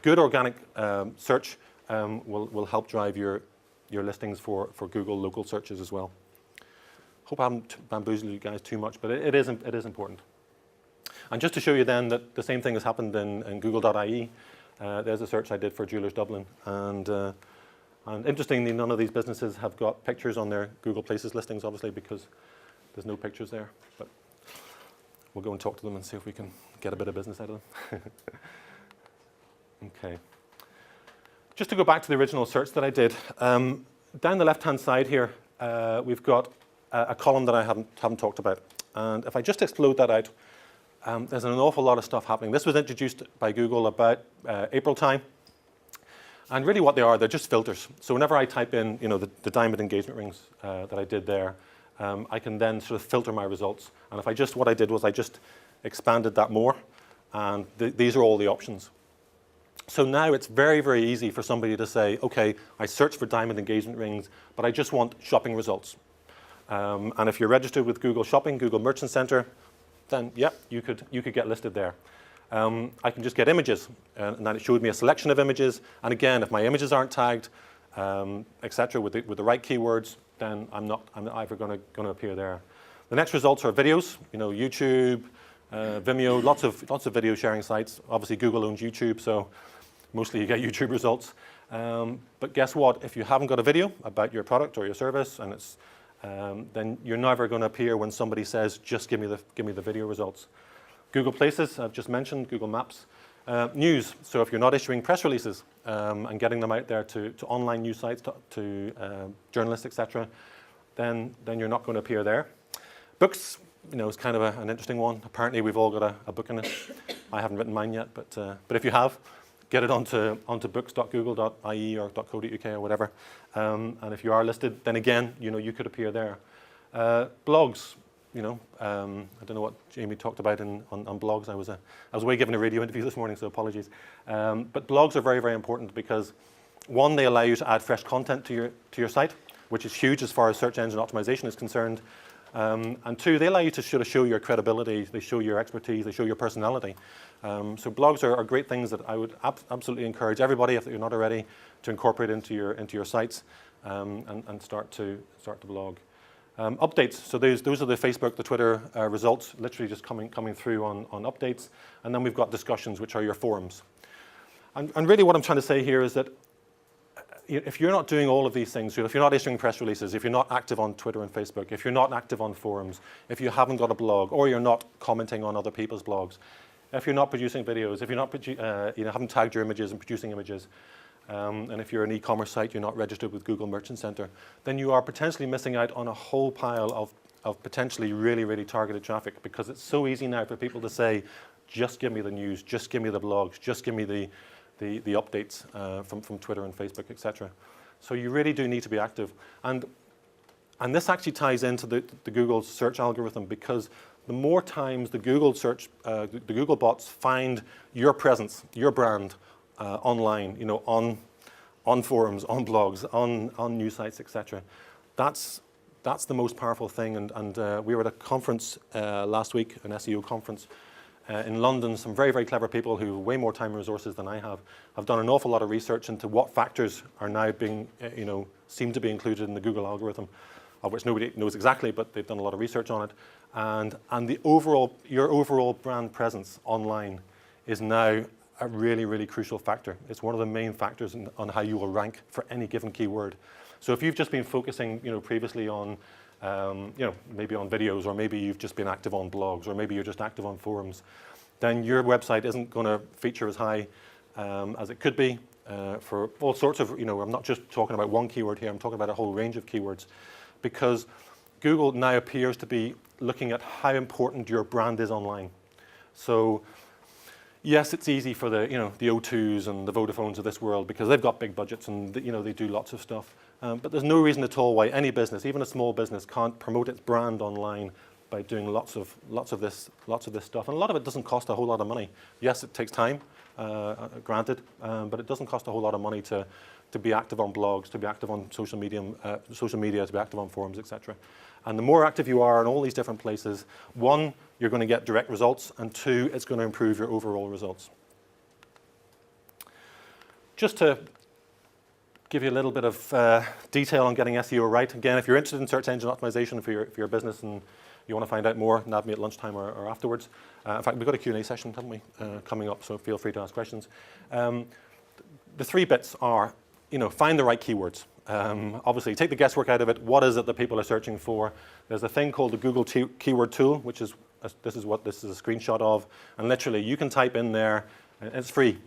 good organic search will help drive your listings for Google local searches as well. Hope I haven't bamboozled you guys too much, but it is important. And just to show you then that the same thing has happened in Google.ie, there's a search I did for Jewelers Dublin. And interestingly, none of these businesses have got pictures on their Google Places listings, obviously, because there's no pictures there. But we'll go and talk to them and see if we can get a bit of business out of them. OK. Just to go back to the original search that I did, down the left-hand side here, we've got a column that I haven't talked about. And if I just explode that out, there's an awful lot of stuff happening. This was introduced by Google about April time. And really what they are, they're just filters. So whenever I type in the diamond engagement rings that I did there, I can then sort of filter my results. And what I did was I just expanded that more. And these are all the options. So now it's very, very easy for somebody to say, OK, I searched for diamond engagement rings, but I just want shopping results. And if you're registered with Google Shopping, Google Merchant Center, then, yeah, you could get listed there. I can just get images, and then it showed me a selection of images. And again, if my images aren't tagged, et cetera, with the right keywords, then I'm not either going to appear there. The next results are videos, YouTube, Vimeo, lots of video sharing sites. Obviously, Google owns YouTube, so mostly you get YouTube results. But guess what? If you haven't got a video about your product or your service, and then you're never going to appear when somebody says, "Just give me the video results." Google Places, I've just mentioned, Google Maps. News, so if you're not issuing press releases and getting them out there to online news sites, to journalists, etc., then you're not going to appear there. Books, is kind of an interesting one. Apparently, we've all got a book in it. I haven't written mine yet, but if you have, get it onto books.google.ie or .co.uk or whatever. And if you are listed, then again, you could appear there. Blogs. I don't know what Jamie talked about on blogs. I was away giving a radio interview this morning, so apologies. But blogs are very, very important because, one, they allow you to add fresh content to your site, which is huge as far as search engine optimization is concerned. And two, they allow you to sort of show your credibility. They show your expertise. They show your personality. So blogs are great things that I would absolutely encourage everybody, if you're not already, to incorporate into your sites and start to blog. Updates, so those are the Facebook, the Twitter results, literally just coming through on updates. And then we've got discussions, which are your forums. And really what I'm trying to say here is that if you're not doing all of these things, if you're not issuing press releases, if you're not active on Twitter and Facebook, if you're not active on forums, if you haven't got a blog, or you're not commenting on other people's blogs, if you're not producing videos, if you're not haven't tagged your images and producing images, and if you're an e-commerce site, you're not registered with Google Merchant Center, then you are potentially missing out on a whole pile of potentially really, really targeted traffic, because it's so easy now for people to say, just give me the news, just give me the blogs, just give me the updates from Twitter and Facebook, etc. So you really do need to be active. And this actually ties into the Google search algorithm, because the more times the Google search, the Google bots find your presence, your brand online, on forums, on blogs, on news sites, etc. That's the most powerful thing. And we were at a conference last week, an SEO conference in London. Some very, very clever people who have way more time and resources than I have done an awful lot of research into what factors are now being, seem to be included in the Google algorithm, of which nobody knows exactly, but they've done a lot of research on it. And your overall brand presence online is now a really, really crucial factor. It's one of the main factors on how you will rank for any given keyword. So if you've just been focusing, previously on, maybe on videos, or maybe you've just been active on blogs, or maybe you're just active on forums, then your website isn't going to feature as high as it could be for all sorts of, I'm not just talking about one keyword here, I'm talking about a whole range of keywords, because Google now appears to be looking at how important your brand is online. So yes, it's easy for the O2s and the Vodafones of this world, because they've got big budgets and they do lots of stuff. But there's no reason at all why any business, even a small business, can't promote its brand online by doing lots of this stuff. And a lot of it doesn't cost a whole lot of money. Yes, it takes time, granted, but it doesn't cost a whole lot of money to be active on blogs, to be active on social media, to be active on forums, etc. And the more active you are in all these different places, one, you're going to get direct results, and two, it's going to improve your overall results. just to give you a little bit of detail on getting SEO right. Again, if you're interested in search engine optimization for your business and you want to find out more, nab me at lunchtime or afterwards. In fact, we've got a Q&A session, haven't we, coming up, so feel free to ask questions. The 3 bits are, find the right keywords. Obviously, take the guesswork out of it. What is it that people are searching for? There's a thing called the Google Keyword Tool, which is this is what this is a screenshot of. And literally, you can type in there, and it's free.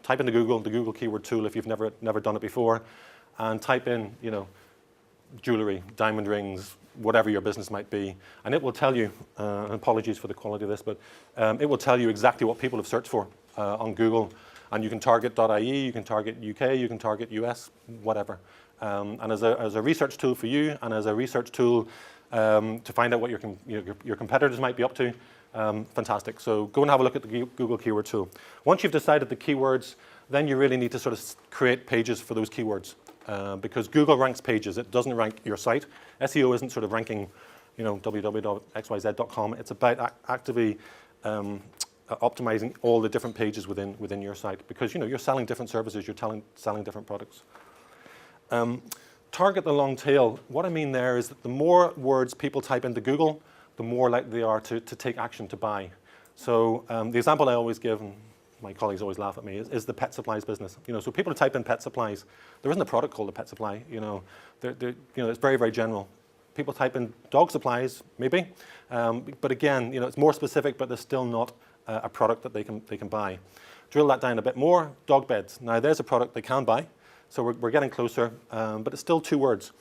Type into Google, the Google Keyword Tool, if you've never done it before, and type in, jewelry, diamond rings, whatever your business might be, and it will tell you. And apologies for the quality of this, but it will tell you exactly what people have searched for on Google. And you can target .ie, you can target UK, you can target US, whatever. And as a research tool for you, and as a research tool to find out what your competitors might be up to, fantastic. So go and have a look at the Google Keyword Tool. Once you've decided the keywords, then you really need to sort of create pages for those keywords. Because Google ranks pages, it doesn't rank your site. SEO isn't sort of ranking, www.xyz.com. It's about actively optimizing all the different pages within your site, because you're selling different services, you're selling different products. Target the long tail. What I mean there is that the more words people type into Google, the more likely they are to take action to buy. So the example I always give, and my colleagues always laugh at me, is the pet supplies business. So people type in pet supplies. There isn't a product called a pet supply. It's very, very general. People type in dog supplies, maybe, but again, it's more specific, but there's still not a product that they can buy. Drill that down a bit more. Dog beds. Now there's a product they can buy, so we're getting closer, but it's still 2 words.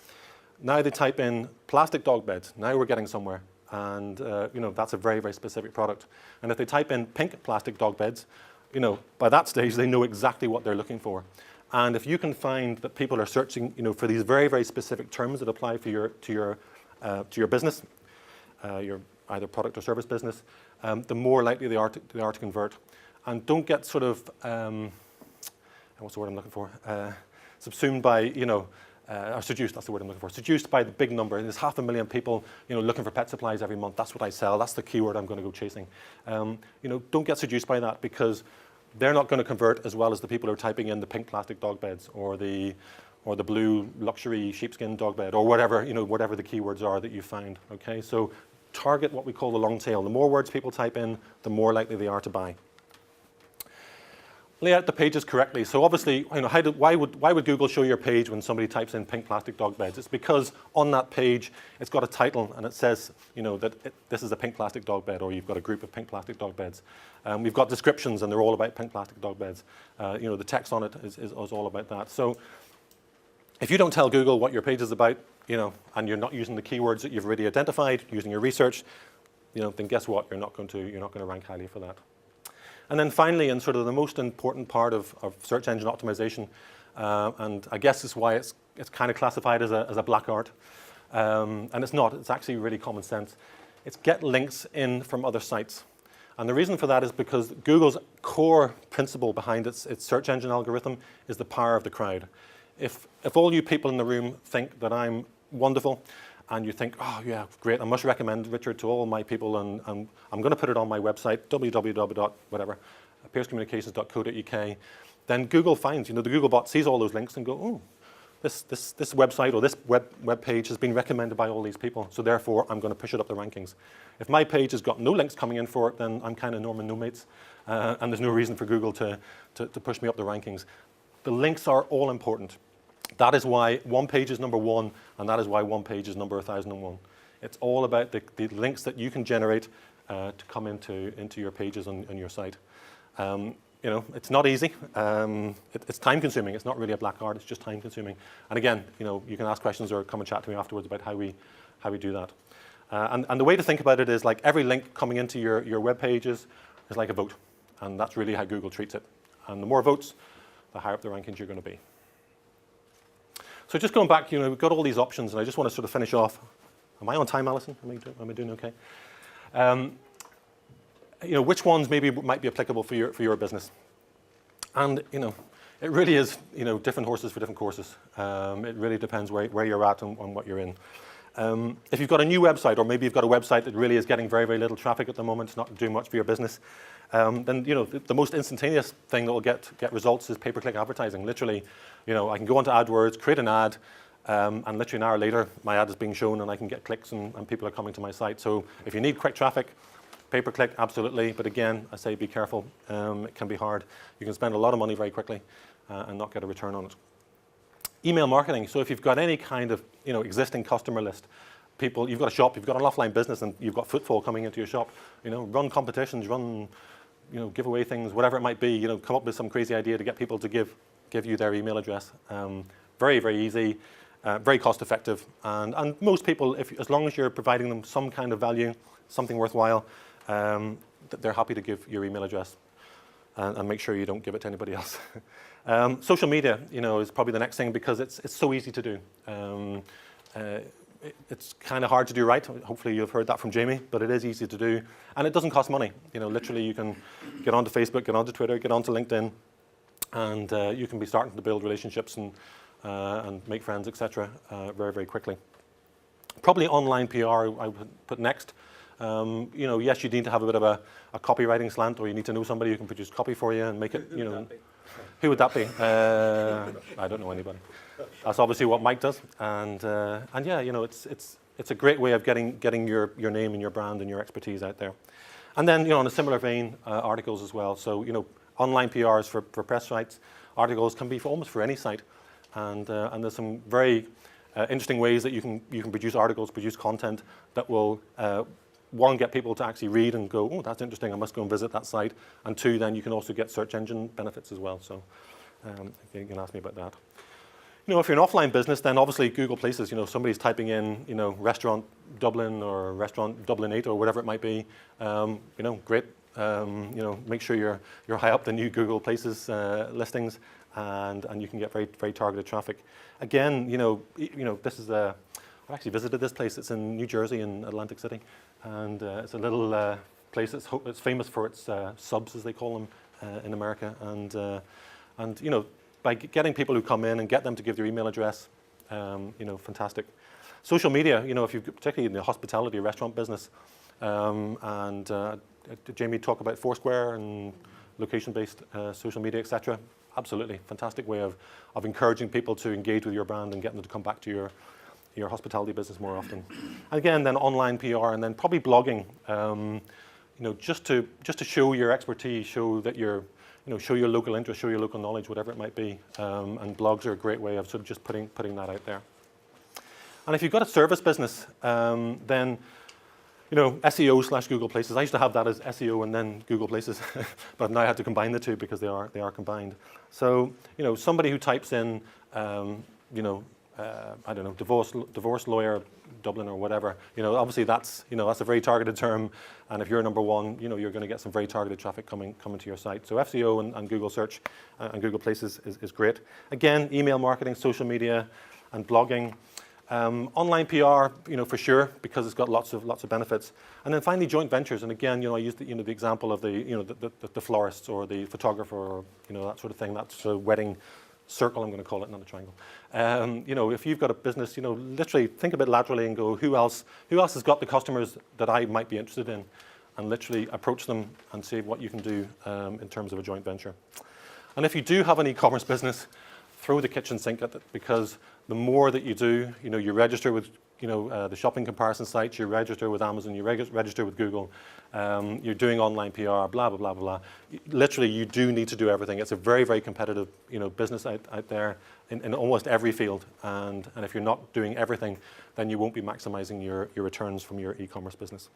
Now they type in plastic dog beds. Now we're getting somewhere. And that's a very, very specific product. And if they type in pink plastic dog beds, by that stage they know exactly what they're looking for. And if you can find that people are searching, for these very, very specific terms that apply to your business, your either product or service business, the more likely they are to convert. And don't get sort of what's the word I'm looking for? Subsumed by or seduced, that's the word I'm looking for. Seduced by the big number. There's 500,000 people, looking for pet supplies every month. That's what I sell. That's the keyword I'm going to go chasing. Don't get seduced by that, because they're not going to convert as well as the people who are typing in the pink plastic dog beds or the blue luxury sheepskin dog bed or whatever, whatever the keywords are that you find. Okay, so target what we call the long tail. The more words people type in, the more likely they are to buy. Lay out the pages correctly. So obviously, why would Google show your page when somebody types in pink plastic dog beds? It's because on that page, it's got a title and it says, this is a pink plastic dog bed, or you've got a group of pink plastic dog beds. We've got descriptions and they're all about pink plastic dog beds. The text on it is all about that. So if you don't tell Google what your page is about, and you're not using the keywords that you've already identified, using your research, then guess what? You're not going to rank highly for that. And then finally, and sort of the most important part of search engine optimization, and I guess is why it's kind of classified as a black art, and it's not. It's actually really common sense. It's get links in from other sites. And the reason for that is because Google's core principle behind its search engine algorithm is the power of the crowd. If all you people in the room think that I'm wonderful, and you think, oh yeah, great, I must recommend Richard to all my people, and I'm going to put it on my website, www.pearscommunications.co.uk, then Google finds, the Google bot sees all those links and go, oh, this website or this web page has been recommended by all these people, so therefore I'm going to push it up the rankings. If my page has got no links coming in for it, then I'm kind of Norman No Mates, and there's no reason for Google to push me up the rankings. The links are all important. That is why one page is number 1, and that is why one page is number 1001. It's all about the links that you can generate to come into your pages on your site. It's not easy. It's time-consuming. It's not really a black art. It's just time-consuming. And again, you can ask questions or come and chat to me afterwards about how we do that. And the way to think about it is like every link coming into your web pages is like a vote, and that's really how Google treats it. And the more votes, the higher up the rankings you're going to be. So just going back, we've got all these options, and I just want to sort of finish off. Am I on time, Alison? Am I doing okay? Which ones maybe might be applicable for your business? And it really is different horses for different courses. It really depends where you're at and what you're in. If you've got a new website, or maybe you've got a website that really is getting very, very little traffic at the moment, it's not doing much for your business, then the most instantaneous thing that will get results is pay-per-click advertising. Literally, I can go onto AdWords, create an ad, and literally an hour later, my ad is being shown, and I can get clicks, and people are coming to my site. So if you need quick traffic, pay-per-click, absolutely. But again, I say be careful. It can be hard. You can spend a lot of money very quickly and not get a return on it. Email marketing. So if you've got any kind of existing customer list, people, you've got a shop, you've got an offline business, and you've got footfall coming into your shop. Run competitions, run, give away things, whatever it might be. Come up with some crazy idea to get people to give you their email address. Very, very easy, very cost effective, and most people, as long as you're providing them some kind of value, something worthwhile, they're happy to give your email address, and make sure you don't give it to anybody else. Social media, is probably the next thing, because it's so easy to do. It's kind of hard to do right. Hopefully you've heard that from Jamie, but it is easy to do, and it doesn't cost money. Literally you can get onto Facebook, get onto Twitter, get onto LinkedIn, and you can be starting to build relationships and make friends, etc. Very, very quickly. Probably online PR I would put next. Yes, you need to have a bit of a copywriting slant, or you need to know somebody who can produce copy for you and make it. Who would that be? I don't know anybody. That's obviously what Mike does, and yeah, it's a great way of getting your name and your brand and your expertise out there. And then on a similar vein, articles as well. So online PRs for press sites, articles can be almost for any site, and there's some very interesting ways that you can produce articles, produce content that will one, get people to actually read and go, oh, that's interesting, I must go and visit that site. And two, then you can also get search engine benefits as well. So you can ask me about that. If you're an offline business, then obviously Google Places, somebody's typing in, restaurant Dublin or restaurant Dublin 8 or whatever it might be, great. Make sure you're high up the new Google Places listings, and you can get very, very targeted traffic. Again, this is I've actually visited this place. It's in New Jersey, in Atlantic City, and it's a little place it's famous for its subs, as they call them in America, and by getting people who come in and get them to give their email address, fantastic. Social media, if you particularly in the hospitality restaurant business, and Jamie talk about Foursquare and location-based social media, etc. Absolutely fantastic way of encouraging people to engage with your brand and getting them to come back to your hospitality business more often. And again, then online PR, and then probably blogging. Just to show your expertise, show that show your local interest, show your local knowledge, whatever it might be. And blogs are a great way of sort of just putting that out there. And if you've got a service business, then SEO / Google Places. I used to have that as SEO and then Google Places, but now I had to combine the two because they are combined. So somebody who types in I don't know, divorce lawyer Dublin or whatever, obviously that's a very targeted term, and if you're number one, you're going to get some very targeted traffic coming to your site. So SEO and Google search and Google Places is great. Again, email marketing, social media, and blogging. Online PR, for sure, because it's got lots of benefits. And then finally, joint ventures. And again, I used the example of the florists or the photographer, or that sort of thing. That's a wedding circle, I'm going to call it, not a triangle. If you've got a business, literally think a bit laterally and go, who else has got the customers that I might be interested in, and literally approach them and see what you can do in terms of a joint venture. And if you do have an e-commerce business, throw the kitchen sink at it, because the more that you do, you register with the shopping comparison sites, you register with Amazon, you register with Google, you're doing online PR, blah, blah, blah, blah. Literally, you do need to do everything. It's a very, very competitive business out there in almost every field. And if you're not doing everything, then you won't be maximizing your returns from your e-commerce business.